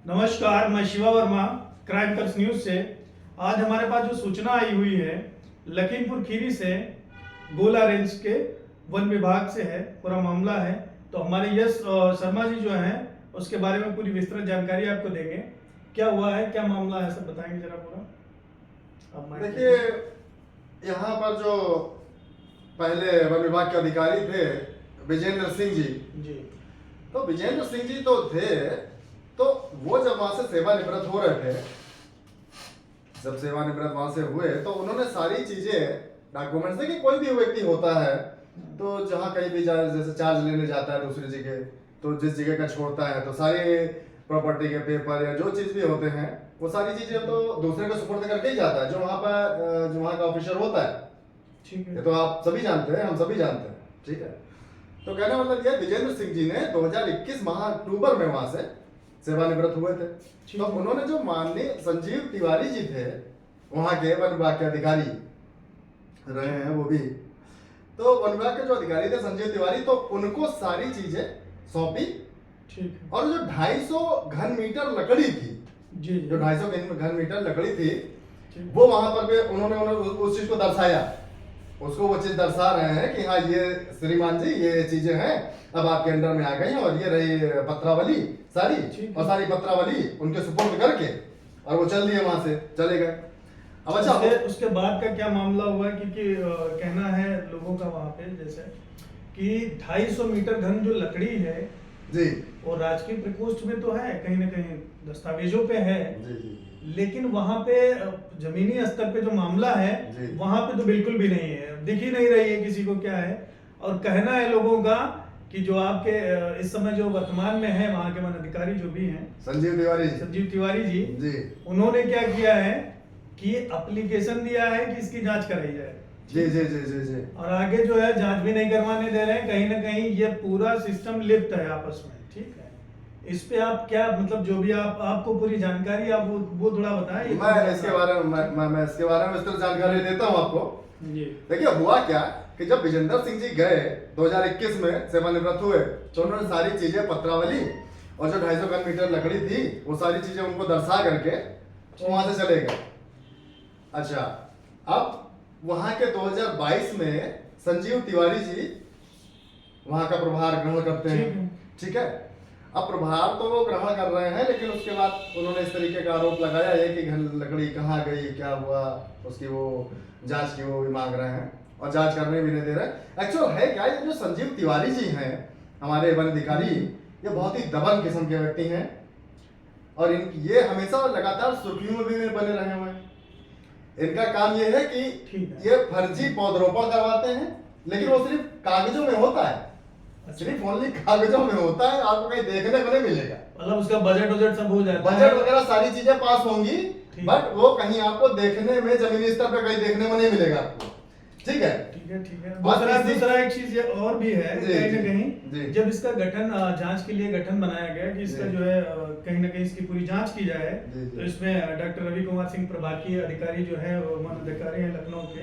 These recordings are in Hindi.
नमस्कार, मैं शिवा वर्मा क्राइम कर्स न्यूज से। आज हमारे पास जो सूचना आई हुई है लखीमपुर खीरी से, गोला रेंज के वन विभाग से है, पूरा मामला है। तो हमारे यश शर्मा जी जो हैं उसके बारे में पूरी विस्तृत जानकारी आपको देंगे। क्या हुआ है, क्या मामला है, सब बताएंगे जरा पूरा। अब देखिए, यहाँ पर जो पहले वन विभाग के अधिकारी थे विजेंद्र सिंह जी, तो विजेंद्र सिंह जी तो थे, तो वो जब वहां से सेवानिवृत्त हो रहे थे, जब सेवानिवृत्त वहां से हुए तो उन्होंने सारी चीजें डॉक्यूमेंट्स देखिए, कोई भी व्यक्ति होता है तो जहाँ कहीं भी जाए, जैसे चार्ज लेने जाता है दूसरी जगह, तो जिस जगह का छोड़ता है तो सारी प्रॉपर्टी के पेपर या जो चीज भी होते हैं वो सारी चीजें तो दूसरे को सुपुर्द करके ही जाता है, जो वहाँ पर जो वहाँ का ऑफिसर होता है। ठीक है, ये तो आप सभी जानते हैं, हम सभी जानते हैं, ठीक है। तो कहने मतलब ये विजेंद्र सिंह जी ने 2021 माह अक्टूबर में वहां से सेवानिवृत्त हुए थे। तो उन्होंने जो माननीय संजीव तिवारी जी थे, वहां के वन विभाग के अधिकारी रहे हैं वो भी, तो वन विभाग के जो अधिकारी थे संजीव तिवारी, तो उनको सारी चीजें सौंपी। ठीक है। और जो 250 घन मीटर लकड़ी थी, जी, जो 250 घन मीटर लकड़ी थी, ठीक। वो वहां पर भी उन्होंने उस चीज को दर्शाया, उसको वो चीज दर्शा रहे हैं कि हाँ ये श्रीमान जी ये चीजें हैं, अब आपके अंडर में आ गई हैं, और ये रही पत्रावली सारी, और सारी पत्रावली उनके सुपुर्द करके और वो चल दिए, वहां से चले गए। अब अच्छा, उसके बाद का क्या मामला हुआ, क्योंकि कहना है लोगों का वहां पे जैसे कि 250 मीटर घन जो लकड़ी है जी, वो राजकीय प्रकोष्ठ में तो है, कहीं ना कहीं दस्तावेजों पे है, जी, लेकिन वहां पे जमीनी स्तर पे जो मामला है वहां पे तो बिल्कुल भी नहीं है, दिख ही नहीं रही है किसी को क्या है। और कहना है लोगों का कि जो आपके इस समय जो वर्तमान में है वहां के वन अधिकारी जो भी हैं संजीव तिवारी जी, उन्होंने क्या किया है कि एप्लीकेशन दिया है कि इसकी जांच कराई जाए। जी। और आगे जो है जांच भी नहीं करवाने दे रहे हैं, कहीं ना कहीं ये पूरा सिस्टम लिप्त है आपस में। ठीक है, इस पे आप क्या मतलब जो भी आपको पूरी जानकारी आप वो थोड़ा बताएं। मैं इसके बारे में मैं इसके बारे में विस्तृत जानकारी देता हूँ आपको। देखिए, हुआ क्या कि जब विजेंद्र सिंह जी गए 2021 में सेवानिवृत्त हुए, तो उन्होंने सारी चीजें पत्रावली और जो 250 घन मीटर लकड़ी थी वो सारी चीजें उनको दर्शा करके वहां से चले गए। अच्छा, अब वहां के 2022 में संजीव तिवारी जी वहां का प्रभार ग्रहण करते हैं, ठीक है। अब प्रभार तो वो ग्रहण कर रहे हैं, लेकिन उसके बाद उन्होंने इस तरीके का आरोप लगाया है कि घन लकड़ी कहाँ गई, क्या हुआ, उसकी वो जांच की वो भी मांग रहे हैं, और जांच करने भी नहीं दे रहे। एक्चुअल है क्या, ये जो संजीव तिवारी जी हैं हमारे वन अधिकारी, ये बहुत ही दबंग किस्म के व्यक्ति हैं, और ये हमेशा लगातार सुर्खियों में भी बने रहे हुए हैं। इनका काम ये है कि ये फर्जी पौधरोपण करवाते हैं, लेकिन वो सिर्फ कागजों में होता है, सिर्फ ओनली कागजों में होता है, आपको कहीं देखने को नहीं मिलेगा। मतलब उसका बजट सब हो जाता है, बजट वगैरह सारी चीजें पास होंगी, बट वो कहीं आपको देखने में जमीनी स्तर पे कहीं देखने में नहीं मिलेगा आपको। ठीक है। दूसरा एक चीज ये और भी है, कहीं ना कहीं जब इसका गठन जांच के लिए गठन बनाया गया कि इसका जो है कहीं ना कहीं इसकी पूरी जांच की जाए, तो इसमें डॉक्टर रवि कुमार सिंह प्रभाकी अधिकारी जो है वन अधिकारी हैं लखनऊ के,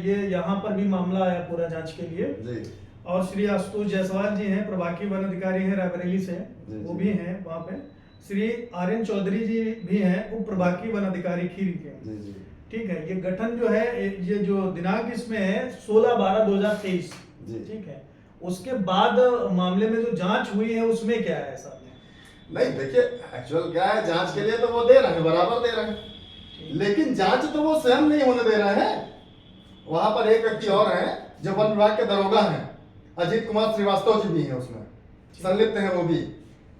ये यहाँ पर भी मामला आया पूरा जांच के लिए। और श्री आशुतोष जायसवाल जी हैं, प्रभाकी वन अधिकारी हैं रायबरेली से, वो भी हैं वहाँ पे। श्री आर्यन चौधरी जी भी हैं, उप प्रभाकी वन अधिकारी खीरी के। ठीक है, ये गठन जो है, ये जो दिनांक इसमें है 16/12/2023, ठीक है। उसके बाद मामले में जो जांच हुई है उसमें क्या है साहब? नहीं, देखिए एक्चुअल क्या है, जांच के लिए तो वो दे रहे हैं, बराबर दे रहे हैं, लेकिन जांच तो वो स्वयं नहीं होने दे रहे हैं। वहां पर एक व्यक्ति और है जो वन विभाग के दरोगा हैं, अजीत कुमार श्रीवास्तव जी भी हैं, उसमें संलिप्त हैं वो भी,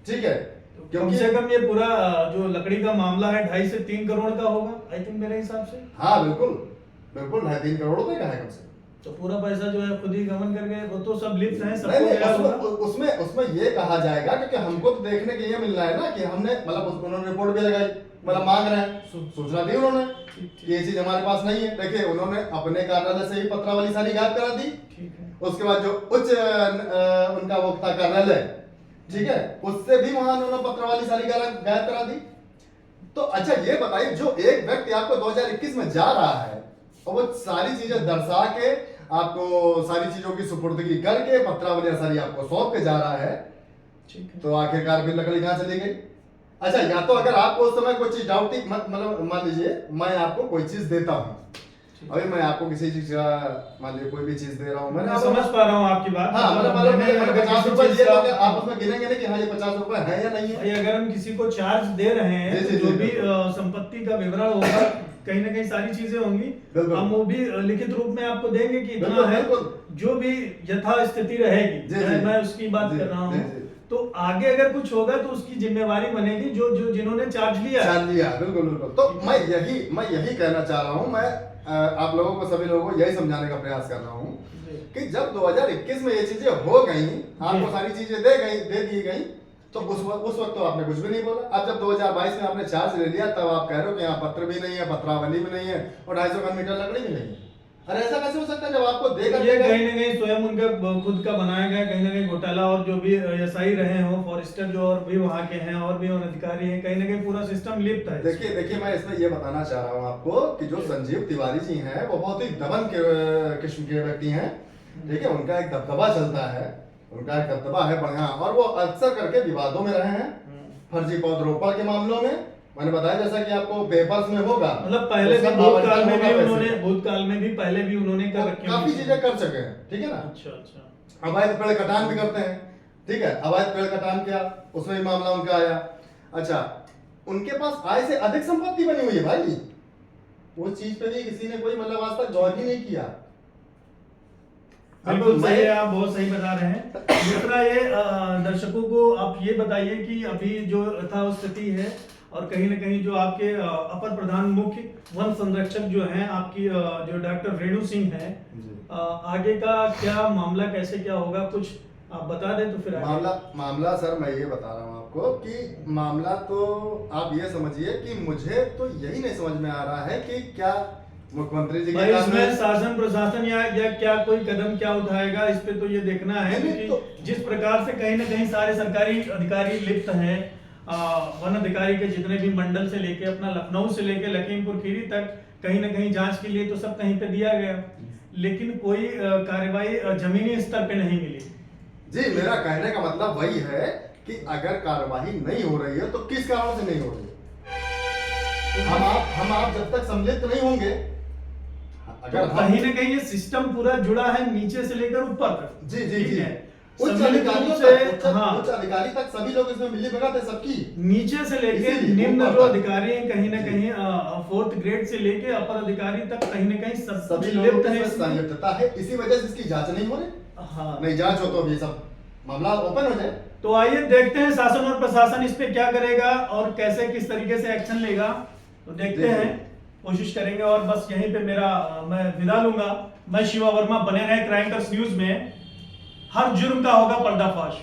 ठीक है। कम से कम ये पूरा जो लकड़ी का मामला है 2.5 से 3 करोड़ का होगा, आई थिंक मेरे हिसाब से। हाँ बिल्कुल, 2.5-3 करोड़ रुपए का है कम से कम। तो पूरा पैसा जो है खुद ही गमन कर गए, वो तो सब लिप्त हैं, सबको उसमें ये कहा जाएगा, क्योंकि हमको तो देखने के ये मिल रहा है ना कि हमने मतलब उन्होंने रिपोर्ट भी लगाई, मतलब मांग रहे हैं, सूचना दी उन्होंने कि ये चीज हमारे पास नहीं है। देखिए, उन्होंने अपने कार्यालय से ही पत्रावली सारी गायब करा दी, उसके बाद जो उच्च उनका वो था कार्यालय, ठीक है, उससे भी वहां उन्होंने पत्रावली सारी गायब करा दी। तो अच्छा ये बताइए, जो एक व्यक्ति आपको 2021 में जा रहा है और वो सारी चीजें दर्शा के आपको सारी चीजों की सुपुर्दगी करके पत्रावली सारी आपको सौंप के जा रहा है, तो आखिरकार फिर लकड़ी कहां चली गई? अच्छा, या तो अगर आपको उस समय कोई चीज डाउट थी, मतलब मान लीजिए मैं आपको कोई चीज देता हूँ, अभी मैं आपको किसी चीज का मान लीजिए कोई भी चीज दे रहा हूँ, मैं समझ पा रहा हूँ आपकी बात। हाँ, मतलब मैंने 50 रुपए दिए तो आप उसमें गिनेंगे नहीं कि हाँ ये 50 रुपए है या नहीं है। भाई अगर हम किसी को चार्ज दे रहे हैं तो जो भी संपत्ति का विवरण होगा, कहीं ना कहीं सारी चीजें होंगी, हम वो भी लिखित रूप में आपको देंगे कि इतना है, जो भी यथा स्थिति रहेगी, मैं उसकी बात कर रहा हूँ। तो आगे अगर कुछ होगा तो उसकी जिम्मेवारी बनेगी जो जो जिन्होंने चार्ज लिया। बिल्कुल बिल्कुल। तो मैं यही कहना चाह रहा हूँ, मैं आप लोगों को, सभी लोगों को यही समझाने का प्रयास कर रहा हूँ कि जब 2021 में ये चीजें हो गई, आपको सारी चीजें दे दी गई, तो उस वक्त तो आपने कुछ भी नहीं बोला। अब जब 2022 में आपने चार्ज ले लिया, तब आप कह रहे हो कि यहाँ पत्र भी नहीं है, पत्रावली भी नहीं है और 250 घन मीटर लकड़ी भी नहीं है। अरे ऐसा कैसे हो सकता है जब आपको देगा? ये कहीं ना कहीं स्वयं उनका खुद का बनाया गया कहीं ना कहीं घोटाला, और जो भी एसआई रहे हो, फॉरेस्टर जो और भी वहाँ के हैं और भी अधिकारी हैं, कहीं ना कहीं पूरा सिस्टम लिप्त है। देखिए मैं इसमें ये बताना चाह रहा हूँ आपको कि जो संजीव तिवारी जी हैं वो बहुत ही दमन के किस्म के व्यक्ति हैं, ठीक है। उनका एक दबदबा चलता है, उनका एक दबदबा है बढ़िया, और वो अक्सर करके विवादों में रहे हैं, फर्जी पौधरोपण के मामलों में। मैंने बताया जैसा कि आपको पेपर्स में होगा, मतलब पहले भी भूतकाल में भी पहले भी उन्होंने कर रखी काफी चीजें कर सके हैं, ठीक है ना। अच्छा। अवैध पेड़ कटान भी करते हैं, ठीक है। अवैध पेड़ कटान किया, उसमें भी मामला उनका आया। अच्छा, उनके पास आय से अधिक संपत्ति बनी हुई है भाई, वो चीज पे भी किसी ने कोई मतलब आज तक गौर ही नहीं किया। बिल्कुल सही है, आप बहुत सही बता रहे हैं। दूसरा ये दर्शकों को आप ये बताइए कि अभी जो यथास्थिति है, और कहीं ना कहीं जो आपके अपर प्रधान मुख्य वन संरक्षक जो हैं आपकी जो डॉक्टर रेणु सिंह हैं, आगे का क्या मामला, कैसे क्या होगा, कुछ आप बता दें तो फिर मामला सर मैं ये बता रहा हूँ आपको कि मामला तो आप ये समझिए कि मुझे तो यही नहीं समझ में आ रहा है कि क्या मुख्यमंत्री जी के इसमें शासन प्रशासन या क्या कोई कदम क्या उठाएगा, इस पे तो ये देखना है कि जिस प्रकार से कहीं ना कहीं सारे सरकारी अधिकारी लिप्त हैं, वन अधिकारी के जितने भी मंडल से लेके अपना लखनऊ से लेके लखीमपुर खीरी तक, कहीं ना कहीं जांच के लिए तो सब कहीं पे दिया गया, लेकिन कोई कार्रवाई जमीनी स्तर पे नहीं मिली। जी, मेरा कहने का मतलब वही है कि अगर कार्रवाई नहीं हो रही है तो किस कारण से नहीं हो रही है? हम आप जब तक सम्मिलित नहीं होंगे, अगर तो कहीं ना कहीं ये सिस्टम पूरा जुड़ा है नीचे से लेकर ऊपर तक। जी जी जी, उच्च अधिकारी तक सभी लोग इसमें मिली भगत है सबकी, नीचे से लेके निम्न जो अधिकारी हैं, कहीं ना कहीं 4th ग्रेड से लेके अपर अधिकारी तक, कहीं ना कहीं सभी लोग इसमें संलिप्तता है। इसी वजह से इसकी जांच नहीं हो रही। हाँ, नहीं जांच हो तो अभी सब मामला ओपन हो जाए। तो आइए देखते हैं शासन और प्रशासन इस पे क्या करेगा और कैसे किस तरीके से एक्शन लेगा, तो देखते हैं, कोशिश करेंगे। और बस यहीं पे मैं विदा लूंगा। मैं शिवा वर्मा, बने रहे क्राइम टच न्यूज में, हर जुर्म का होगा पर्दाफाश।